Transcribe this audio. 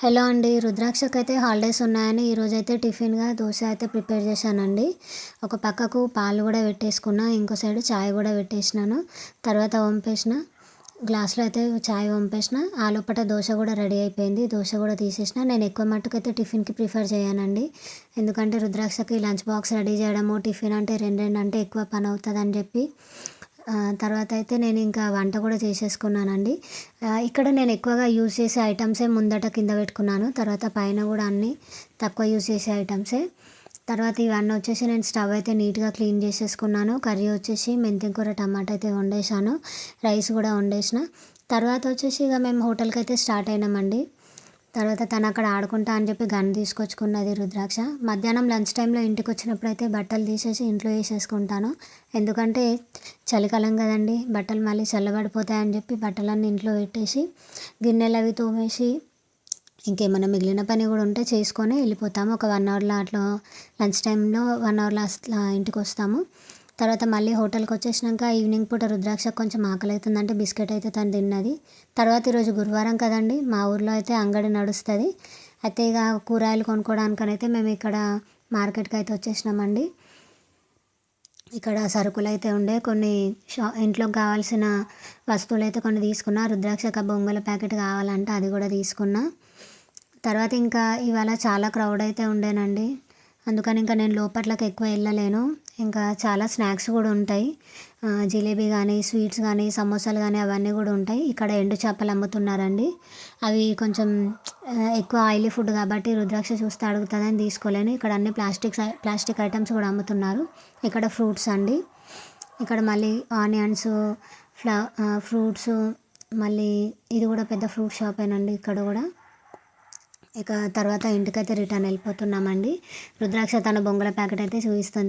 Hello అండి. రుద్రాక్షకైతే holidays ఉన్నాయని ఈరోజైతే టిఫిన్‌గా దోస అయితే ప్రిపేర్ చేశానండి. ఒక పక్కకు పాలు గూడా పెట్టేసుకున్నా. ఇంకో సైడు చాయ్ గూడా పెట్టేసినాను. తర్వాత వంపేసిన. గ్లాస్‌లో అయితే చాయ్ వంపేసిన. ఆ లోపట దోస గూడా రెడీ అయిపోయింది. దోస గూడా తీసేసిన. నేను ఎక్కువ మట్టుకైతే టిఫిన్‌కి ప్రిఫర్ చేయనండి. ఎందుకంటే రుద్రాక్షకి లంచ్ బాక్స్ రెడీ చేయడము, టిఫిన్ అంటే 2, 2 అంటే ఎక్కువ పనవుతదని జెప్పి తర్వాత అయితే నేను ఇంకా వంట కూడా చేసేసుకున్నానండి. ఇక్కడ నేను ఎక్కువగా యూజ్ చేసే ఐటమ్సే ముందట కింద పెట్టుకున్నాను. తర్వాత పైన కూడా అన్నీ తక్కువ యూజ్ చేసే ఐటమ్సే. తర్వాత ఇవన్నీ వచ్చేసి నేను స్టవ్ అయితే నీట్‌గా క్లీన్ చేసేసుకున్నాను. కర్రీ వచ్చేసి మెంతి కూర టమాటా అయితే వండేశాను. రైస్ కూడా వండేసిన. తర్వాత వచ్చేసి ఇక మేము హోటల్‌కైతే స్టార్ట్ అయినామండి. తర్వాత తను అక్కడ ఆడుకుంటా అని చెప్పి గన్ తీసుకొచ్చుకున్నది రుద్రాక్ష. మధ్యాహ్నం లంచ్ టైంలో ఇంటికొచ్చినప్పుడైతే బట్టలు తీసేసి ఇంట్లో వేసేసుకుంటాను. ఎందుకంటే చలికాలం కదండీ! బట్టలు మళ్ళీ చల్లబడిపోతాయని చెప్పి బట్టలన్నీ ఇంట్లో పెట్టేసి, గిన్నెలు అవి తోమేసి, ఇంకేమైనా మిగిలిన పని కూడా ఉంటే చేసుకొని వెళ్ళిపోతాము. ఒక 1 అవర్‌లో అట్లా లంచ్ టైంలో 1 అవర్‌లో అట్లా ఇంటికొస్తాము. తర్వాత మళ్ళీ హోటల్‌కి వచ్చేసినాక ఈవినింగ్ పూట రుద్రాక్షకి కొంచెం ఆకలైతుందంటే బిస్కెట్ అయితే తను తిన్నది. తర్వాత ఈరోజు గురువారం కదండీ! మా ఊర్లో అయితే అంగడి నడుస్తది. అయితే ఇక కూరగాయలు కొనుక్కోవడానికనైతే మేము ఇక్కడ మార్కెట్‌కి అయితే వచ్చేసినామండి. ఇక్కడ సరుకులైతే ఉండే కొన్ని ఇంట్లోకి కావాల్సిన వస్తువులైతే కొన్ని తీసుకున్నా. రుద్రాక్షకి ఆ బొంగుల ప్యాకెట్ కావాలంటే అది కూడా తీసుకున్నా. తర్వాత ఇంకా ఇవాళ చాలా క్రౌడ్ అయితే ఉండేనండి. అందుకని ఇంకా నేను లోపట్లకి ఎక్కువ వెళ్ళలేను. ఇంకా చాలా స్నాక్స్ కూడా ఉంటాయి. జిలేబీ కానీ, స్వీట్స్ కానీ, సమోసాలు కానీ అవన్నీ కూడా ఉంటాయి. ఇక్కడ ఎండు చేపలు అమ్ముతున్నారండి. అవి కొంచెం ఎక్కువ ఆయిలీ ఫుడ్ కాబట్టి రుద్రాక్ష చూస్తే అడుగుతుందని తీసుకోలేను. ఇక్కడ అన్ని ప్లాస్టిక్ ఐటమ్స్ కూడా అమ్ముతున్నారు. ఇక్కడ ఫ్రూట్స్ అండి. ఇక్కడ మళ్ళీ ఆనియన్స్, ఫ్రూట్స్, మళ్ళీ ఇది కూడా పెద్ద ఫ్రూట్ షాపేనండి ఇక్కడ కూడా. ఇక తర్వాత ఇంటికైతే రిటర్న్ వెళ్ళిపోతున్నామండి. రుద్రాక్ష తన బొంగుల ప్యాకెట్ అయితే చూపిస్తుంది.